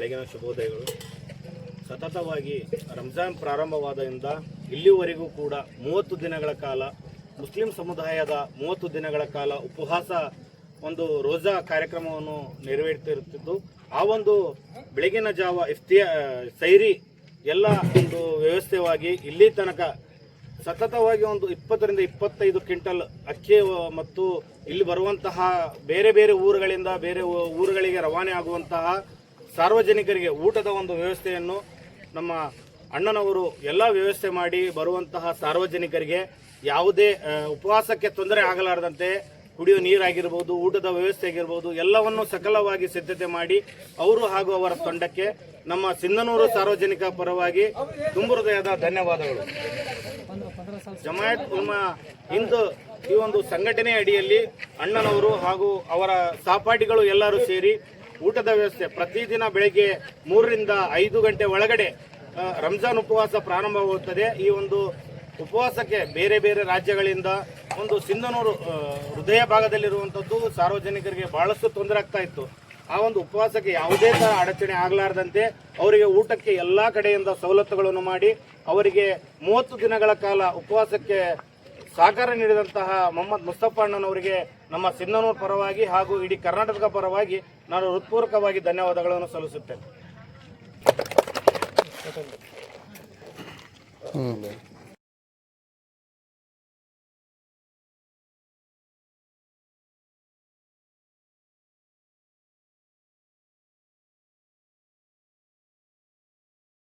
ಬೆಳಗಿನ ಶುಭೋದಯಗಳು. ಸತತವಾಗಿ ರಂಜಾನ್ ಪ್ರಾರಂಭವಾದ್ದರಿಂದ ಇಲ್ಲಿವರೆಗೂ ಕೂಡ 30 ದಿನಗಳ ಕಾಲ ಮುಸ್ಲಿಂ ಸಮುದಾಯದ 30 ದಿನಗಳ ಕಾಲ ಉಪವಾಸ ಒಂದು ರೋಜಾ ಕಾರ್ಯಕ್ರಮವನ್ನು ನೆರವೇರ್ತಿರುತ್ತಿದ್ದು, ಆ ಒಂದು ಬೆಳಗಿನ ಜಾವ ಸೈರಿ ಎಲ್ಲ ಒಂದು ವ್ಯವಸ್ಥೆವಾಗಿ ಇಲ್ಲಿ ತನಕ ಸತತವಾಗಿ ಒಂದು 20 ರಿಂದ 25 ಕ್ವಿಂಟಲ್ ಅಕ್ಕಿ ಮತ್ತು ಇಲ್ಲಿ ಬರುವಂತಹ ಬೇರೆ ಬೇರೆ ಊರುಗಳಿಂದ ಬೇರೆ ಊರುಗಳಿಗೆ ರವಾನೆ ಆಗುವಂತಹ ಸಾರ್ವಜನಿಕರಿಗೆ ಊಟದ ಒಂದು ವ್ಯವಸ್ಥೆಯನ್ನು ನಮ್ಮ ಅಣ್ಣನವರು ಎಲ್ಲ ವ್ಯವಸ್ಥೆ ಮಾಡಿ ಬರುವಂತಹ ಸಾರ್ವಜನಿಕರಿಗೆ ಯಾವುದೇ ಉಪವಾಸಕ್ಕೆ ತೊಂದರೆ ಆಗಲಾರದಂತೆ ಕುಡಿಯುವ ನೀರಾಗಿರ್ಬೋದು, ಊಟದ ವ್ಯವಸ್ಥೆ ಆಗಿರ್ಬೋದು, ಎಲ್ಲವನ್ನು ಸಕಲವಾಗಿ ಸಿದ್ಧತೆ ಮಾಡಿ ಅವರು ಹಾಗೂ ಅವರ ತಂಡಕ್ಕೆ ನಮ್ಮ ಸಿಂಧನೂರು ಸಾರ್ವಜನಿಕ ಪರವಾಗಿ ತುಂಬ ಹೃದಯದ ಧನ್ಯವಾದಗಳು. ಜಮಾಯತ್ ಉಲಮಾ ಹಿಂದ್ ಈ ಒಂದು ಸಂಘಟನೆ ಅಡಿಯಲ್ಲಿ ಅಣ್ಣನವರು ಹಾಗೂ ಅವರ ಸಹಪಾಠಿಗಳು ಎಲ್ಲರೂ ಸೇರಿ ಊಟದ ವ್ಯವಸ್ಥೆ ಪ್ರತಿದಿನ ಬೆಳಗ್ಗೆ 3 ರಿಂದ 5 ಗಂಟೆ ಒಳಗಡೆ ರಂಜಾನ್ ಉಪವಾಸ ಪ್ರಾರಂಭವಾಗುತ್ತದೆ. ಈ ಒಂದು ಉಪವಾಸಕ್ಕೆ ಬೇರೆ ಬೇರೆ ರಾಜ್ಯಗಳಿಂದ ಒಂದು ಸಿಂಧನೂರು ಹೃದಯ ಭಾಗದಲ್ಲಿರುವಂಥದ್ದು ಸಾರ್ವಜನಿಕರಿಗೆ ಬಹಳಷ್ಟು ತೊಂದರೆ ಆಗ್ತಾ ಇತ್ತು. ಆ ಒಂದು ಉಪವಾಸಕ್ಕೆ ಯಾವುದೇ ತರ ಅಡಚಣೆ ಆಗಲಾರದಂತೆ ಅವರಿಗೆ ಊಟಕ್ಕೆ ಎಲ್ಲ ಕಡೆಯಿಂದ ಸವಲತ್ತುಗಳನ್ನು ಮಾಡಿ ಅವರಿಗೆ 30 ದಿನಗಳ ಕಾಲ ಉಪವಾಸಕ್ಕೆ ಸಹಕಾರ ನೀಡಿದಂತಹ ಮೊಹಮ್ಮದ್ ಮುಸ್ತಫಾ ಅಣ್ಣನವರಿಗೆ ನಮ್ಮ ಸಿಂಧನೂರು ಪರವಾಗಿ ಹಾಗೂ ಇಡೀ ಕರ್ನಾಟಕದ ಪರವಾಗಿ ನಾನು ಹೃತ್ಪೂರ್ವಕವಾಗಿ ಧನ್ಯವಾದಗಳನ್ನು ಸಲ್ಲಿಸುತ್ತೇನೆ.